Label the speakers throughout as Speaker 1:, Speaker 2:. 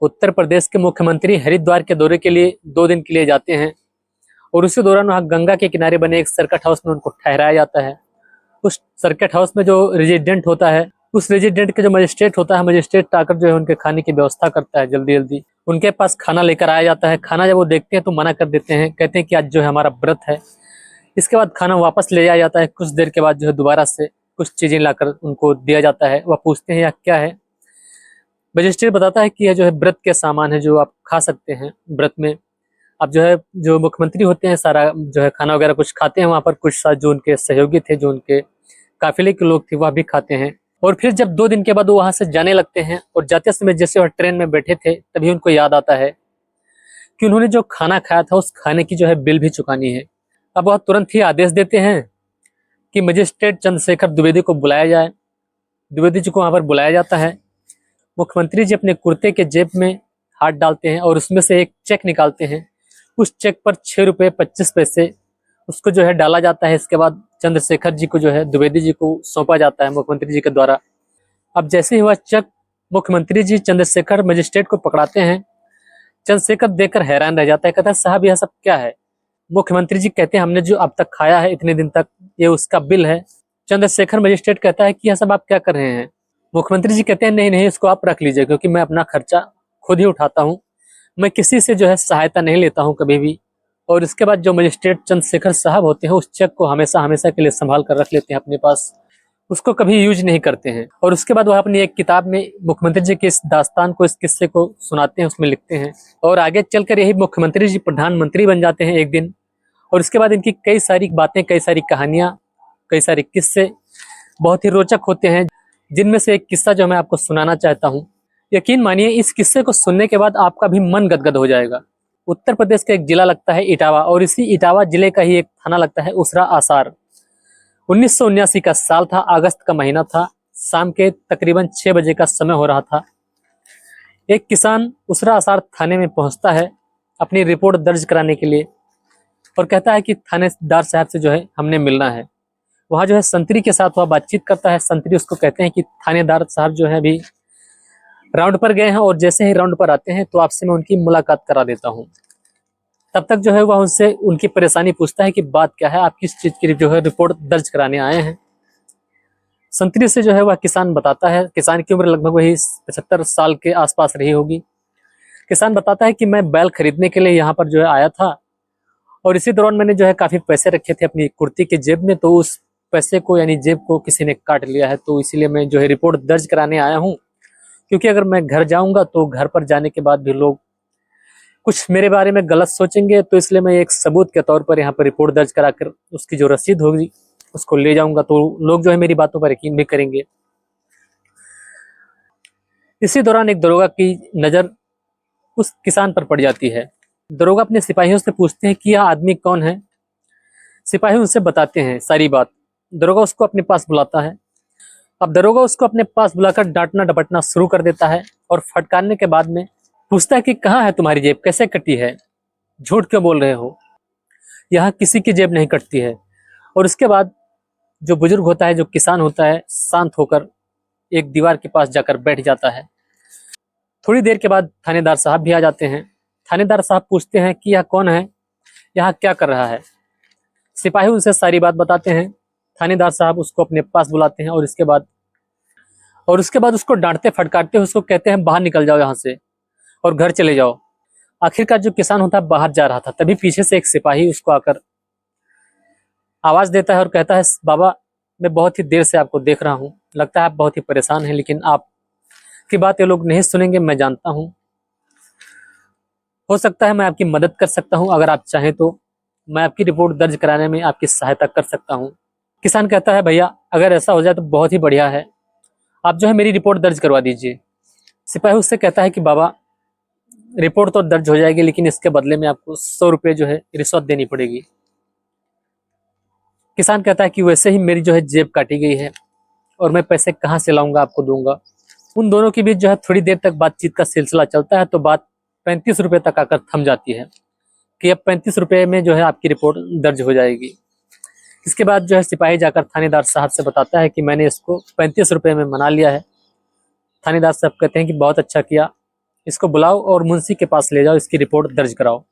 Speaker 1: उत्तर प्रदेश के मुख्यमंत्री हरिद्वार के दौरे के लिए 2 दिन के लिए जाते हैं और उसी दौरान वहाँ गंगा के किनारे बने एक सर्किट हाउस में उनको ठहराया जाता है। उस सर्किट हाउस में जो रेजिडेंट होता है, उस रेजिडेंट के जो मजिस्ट्रेट होता है, मजिस्ट्रेट आकर जो है उनके खाने की व्यवस्था करता है। जल्दी जल्दी उनके पास खाना लेकर आया जाता है। खाना जब वो देखते हैं तो मना कर देते हैं, कहते हैं कि आज जो है हमारा व्रत है। इसके बाद खाना वापस ले जाया जाता है। कुछ देर के बाद जो है दोबारा से कुछ चीजें लाकर उनको दिया जाता है। वह पूछते हैं यह क्या है। मजिस्ट्रेट बताता है कि यह जो है व्रत के सामान है जो आप खा सकते हैं व्रत में। अब जो है जो मुख्यमंत्री होते हैं सारा जो है खाना वगैरह कुछ खाते हैं। वहाँ पर कुछ साथ जो उनके सहयोगी थे, जो उनके काफिले के लोग थे, वह भी खाते हैं। और फिर जब 2 दिन के बाद वो वहां से जाने लगते हैं और जाते समय जैसे वह ट्रेन में बैठे थे तभी उनको याद आता है कि उन्होंने जो खाना खाया था उस खाने की जो है बिल भी चुकानी है। अब वह तुरंत ही आदेश देते हैं कि मजिस्ट्रेट चंद्रशेखर द्विवेदी को बुलाया जाए। द्विवेदी जी को वहां पर बुलाया जाता है। मुख्यमंत्री जी अपने कुर्ते के जेब में हाथ डालते हैं और उसमें से एक चेक निकालते हैं। उस चेक पर 6 रुपये 25 पैसे उसको जो है डाला जाता है। इसके बाद चंद्रशेखर जी को जो है द्विवेदी जी को सौंपा जाता है मुख्यमंत्री जी के द्वारा। अब जैसे ही वह चेक मुख्यमंत्री जी चंद्रशेखर मजिस्ट्रेट को पकड़ाते हैं, चंद्रशेखर देखकर हैरान रह जाता है। कहता है साहब यह सब क्या है। मुख्यमंत्री जी कहते हैं हमने जो अब तक खाया है इतने दिन तक, ये उसका बिल है। चंद्रशेखर मजिस्ट्रेट कहता है कि यह सब आप क्या कर रहे हैं। मुख्यमंत्री जी कहते हैं नहीं नहीं, इसको आप रख लीजिए, क्योंकि मैं अपना खर्चा खुद ही उठाता हूँ, मैं किसी से जो है सहायता नहीं लेता हूँ कभी भी। और इसके बाद जो मजिस्ट्रेट चंद्रशेखर साहब होते हैं उस चेक को हमेशा हमेशा के लिए संभाल कर रख लेते हैं अपने पास, उसको कभी यूज नहीं करते हैं। और उसके बाद वह अपनी एक किताब में मुख्यमंत्री जी के इस दास्तान को, इस किस्से को सुनाते हैं, उसमें लिखते हैं। और आगे चलकर यही मुख्यमंत्री जी प्रधानमंत्री बन जाते हैं एक दिन। और इसके बाद इनकी कई सारी बातें, कई सारी कहानियां, कई सारे किस्से बहुत ही रोचक होते हैं, जिनमें से एक किस्सा जो मैं आपको सुनाना चाहता हूँ। यकीन मानिए इस किस्से को सुनने के बाद आपका भी मन गदगद हो जाएगा। उत्तर प्रदेश का एक जिला लगता है इटावा, और इसी इटावा जिले का ही एक थाना लगता है उसरा आसार। 1979 का साल था, अगस्त का महीना था, शाम के तकरीबन 6 बजे का समय हो रहा था। एक किसान उसरा आसार थाने में पहुंचता है अपनी रिपोर्ट दर्ज कराने के लिए और कहता है कि थानेदार साहब से जो है हमने मिलना है। वहाँ जो है संतरी के साथ वह बातचीत करता है। संतरी उसको कहते हैं कि थानेदार साहब जो है अभी राउंड पर गए हैं और जैसे ही राउंड पर आते हैं तो आपसे मैं उनकी मुलाकात करा देता हूँ। तब तक जो है वह उनसे उनकी परेशानी पूछता है कि बात क्या है, आप किस चीज की जो है रिपोर्ट दर्ज कराने आए हैं। संतरी से जो है वह किसान बताता है, किसान की उम्र लगभग वही 75 साल के आसपास रही होगी। किसान बताता है कि मैं बैल खरीदने के लिए यहाँ पर जो है आया था और इसी दौरान मैंने जो है काफी पैसे रखे थे अपनी कुर्ती के जेब में, तो उस पैसे को यानी जेब को किसी ने काट लिया है, तो इसीलिए मैं जो है रिपोर्ट दर्ज कराने आया हूँ। क्योंकि अगर मैं घर जाऊंगा तो घर पर जाने के बाद भी लोग कुछ मेरे बारे में गलत सोचेंगे, तो इसलिए मैं एक सबूत के तौर पर यहाँ पर रिपोर्ट दर्ज कराकर उसकी जो रसीद होगी उसको ले जाऊंगा, तो लोग जो है मेरी बातों पर यकीन भी करेंगे। इसी दौरान एक दरोगा की नजर उस किसान पर पड़ जाती है। दरोगा अपने सिपाहियों से पूछते हैं कि यह आदमी कौन है। सिपाही उनसे बताते हैं सारी बात। दरोगा उसको अपने पास बुलाता है। अब दरोगा उसको अपने पास बुलाकर डांटना डपटना शुरू कर देता है और फटकारने के बाद में पूछता है कि कहाँ है तुम्हारी जेब, कैसे कटी है, झूठ क्यों बोल रहे हो, यहाँ किसी की जेब नहीं कटती है। और उसके बाद जो बुजुर्ग होता है, जो किसान होता है, शांत होकर एक दीवार के पास जाकर बैठ जाता है। थोड़ी देर के बाद थानेदार साहब भी आ जाते हैं। थानेदार साहब पूछते हैं कि यह कौन है, यहाँ क्या कर रहा है। सिपाही उनसे सारी बात बताते हैं। थानेदार साहब उसको अपने पास बुलाते हैं और उसके बाद उसको डांटते फटकारते उसको कहते हैं बाहर निकल जाओ यहाँ से और घर चले जाओ। आखिरकार जो किसान होता है बाहर जा रहा था, तभी पीछे से एक सिपाही उसको आकर आवाज देता है और कहता है बाबा मैं बहुत ही देर से आपको देख रहा हूँ, लगता है आप बहुत ही परेशान हैं, लेकिन आपकी बात ये लोग नहीं सुनेंगे, मैं जानता हूँ। हो सकता है मैं आपकी मदद कर सकता हूँ, अगर आप चाहें तो मैं आपकी रिपोर्ट दर्ज कराने में आपकी सहायता कर सकता हूँ। किसान कहता है भैया अगर ऐसा हो जाए तो बहुत ही बढ़िया है, आप जो है मेरी रिपोर्ट दर्ज करवा दीजिए। सिपाही उससे कहता है कि बाबा रिपोर्ट तो दर्ज हो जाएगी, लेकिन इसके बदले में आपको 100 रुपये जो है रिश्वत देनी पड़ेगी। किसान कहता है कि वैसे ही मेरी जो है जेब काटी गई है और मैं पैसे कहाँ से लाऊंगा, आपको दूंगा। उन दोनों के बीच जो है थोड़ी देर तक बातचीत का सिलसिला चलता है, तो बात 35 रुपये तक आकर थम जाती है कि अब 35 रुपये में जो है आपकी रिपोर्ट दर्ज हो जाएगी। इसके बाद जो है सिपाही जाकर थानेदार साहब से बताता है कि मैंने इसको 35 रुपये में मना लिया है। थानेदार साहब कहते हैं कि बहुत अच्छा किया, इसको बुलाओ और मुंशी के पास ले जाओ, इसकी रिपोर्ट दर्ज कराओ।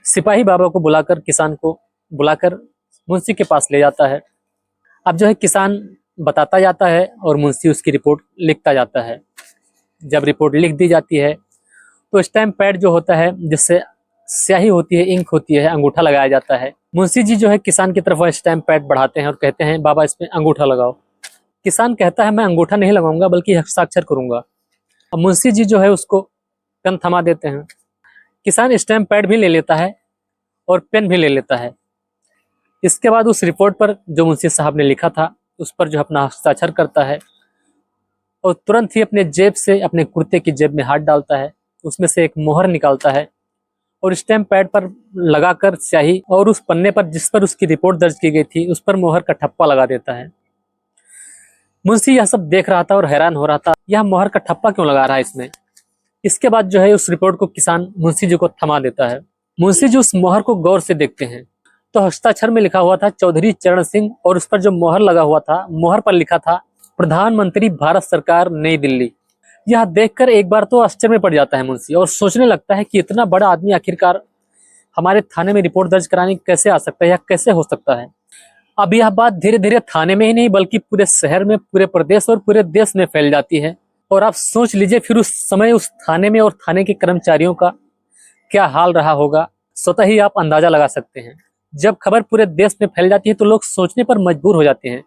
Speaker 1: सिपाही बाबा को बुलाकर, किसान को बुलाकर मुंशी के पास ले जाता है। अब जो है किसान बताता जाता है और मुंशी उसकी रिपोर्ट लिखता जाता है। जब रिपोर्ट लिख दी जाती है तो स्टैम्प पैड जो होता है, जिससे स्याही होती है, इंक होती है, अंगूठा लगाया जाता है। मुंशी जी जो है किसान की तरफ वह स्टैम्प पैड बढ़ाते हैं और कहते हैं बाबा इसमें अंगूठा लगाओ। किसान कहता है मैं अंगूठा नहीं लगाऊंगा बल्कि हस्ताक्षर करूंगा। अब मुंशी जी जो है उसको पेन थमा देते हैं। किसान स्टैम्प पैड भी ले लेता है और पेन भी ले लेता है। इसके बाद उस रिपोर्ट पर जो मुंशी साहब ने लिखा था उस पर जो अपना हस्ताक्षर करता है और तुरंत ही अपने जेब से, अपने कुर्ते की जेब में हाथ डालता है, उसमें से एक मोहर निकालता है और स्टैम्प पैड पर लगाकर स्याही और उस पन्ने पर जिस पर उसकी रिपोर्ट दर्ज की गई थी उस पर मोहर का ठप्पा लगा देता है। मुंशी यह सब देख रहा था और हैरान हो रहा था, यह मोहर का ठप्पा क्यों लगा रहा है इसमें। इसके बाद जो है उस रिपोर्ट को किसान मुंशी जी को थमा देता है। मुंशी जी उस मोहर को गौर से देखते हैं तो हस्ताक्षर में लिखा हुआ था चौधरी चरण सिंह, और उस पर जो मोहर लगा हुआ था, मोहर पर लिखा था प्रधानमंत्री भारत सरकार, नई दिल्ली। यह देखकर एक बार तो आश्चर्य में पड़ जाता है मुंशी और सोचने लगता है कि इतना बड़ा आदमी आखिरकार हमारे थाने में रिपोर्ट दर्ज कराने कैसे आ सकता है या कैसे हो सकता है। अब यह बात धीरे धीरे थाने में ही नहीं बल्कि पूरे शहर में, पूरे प्रदेश और पूरे देश में फैल जाती है। और आप सोच लीजिए फिर उस समय उस थाने में और थाने के कर्मचारियों का क्या हाल रहा होगा, स्वतः ही आप अंदाजा लगा सकते हैं। जब खबर पूरे देश में फैल जाती है तो लोग सोचने पर मजबूर हो जाते हैं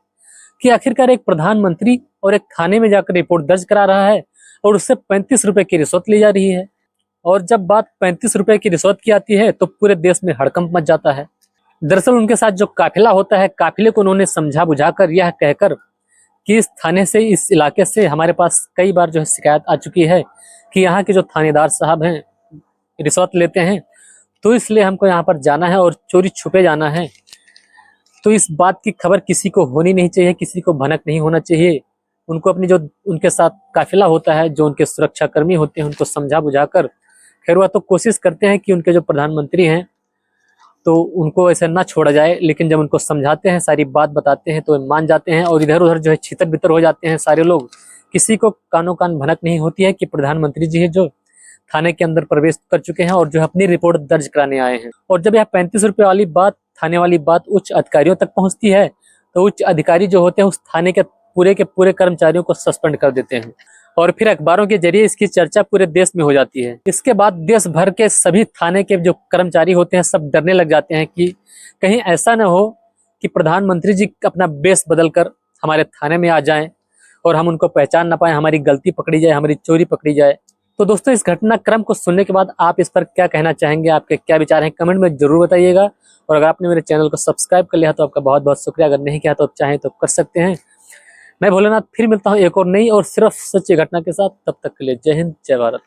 Speaker 1: कि आखिरकार एक प्रधानमंत्री और एक थाने में जाकर रिपोर्ट दर्ज करा रहा है और उससे 35 रुपए की रिश्वत ली जा रही है। और जब बात 35 रुपए की रिश्वत की आती है तो पूरे देश में हड़कंप मच जाता है। दरअसल उनके साथ जो काफिला होता है, काफिले को उन्होंने समझा बुझाकर यह कहकर कि इस थाने से, इस इलाके से हमारे पास कई बार जो है शिकायत आ चुकी है कि यहाँ के जो थानेदार साहब हैं रिश्वत लेते हैं, तो इसलिए हमको यहाँ पर जाना है और चोरी छुपे जाना है। तो इस बात की खबर किसी को होनी नहीं चाहिए, किसी को भनक नहीं होना चाहिए। उनको अपनी जो उनके साथ काफिला होता है, जो उनके सुरक्षा कर्मी होते हैं, उनको समझा बुझाकर, खैर वह तो कोशिश करते हैं कि उनके जो प्रधानमंत्री हैं तो उनको ऐसे ना छोड़ा जाए, लेकिन जब उनको समझाते हैं, सारी बात बताते हैं तो मान जाते हैं और इधर उधर जो है छितर बितर हो जाते हैं सारे लोग। किसी को कानो कान भनक नहीं होती है कि प्रधानमंत्री जी है जो थाने के अंदर प्रवेश कर चुके हैं और जो है अपनी रिपोर्ट दर्ज कराने आए हैं। और जब यह 35 रुपए वाली बात, थाने वाली बात उच्च अधिकारियों तक पहुंचती है तो उच्च अधिकारी जो होते हैं उस थाने के पूरे कर्मचारियों को सस्पेंड कर देते हैं और फिर अखबारों के जरिए इसकी चर्चा पूरे देश में हो जाती है। इसके बाद देश भर के सभी थाने के जो कर्मचारी होते हैं सब डरने लग जाते हैं कि कहीं ऐसा न हो कि प्रधानमंत्री जी अपना बेस बदलकर हमारे थाने में आ जाएं और हम उनको पहचान ना पाए, हमारी गलती पकड़ी जाए, हमारी चोरी पकड़ी जाए। तो दोस्तों इस घटनाक्रम को सुनने के बाद आप इस पर क्या कहना चाहेंगे, आपके क्या विचार हैं, कमेंट में जरूर बताइएगा। और अगर आपने मेरे चैनल को सब्सक्राइब कर लिया तो आपका बहुत बहुत शुक्रिया, अगर नहीं किया तो आप चाहें तो कर सकते हैं। मैं भोलेनाथ फिर मिलता हूँ एक और नई और सिर्फ सच्ची घटना के साथ। तब तक के लिए जय हिंद, जय भारत।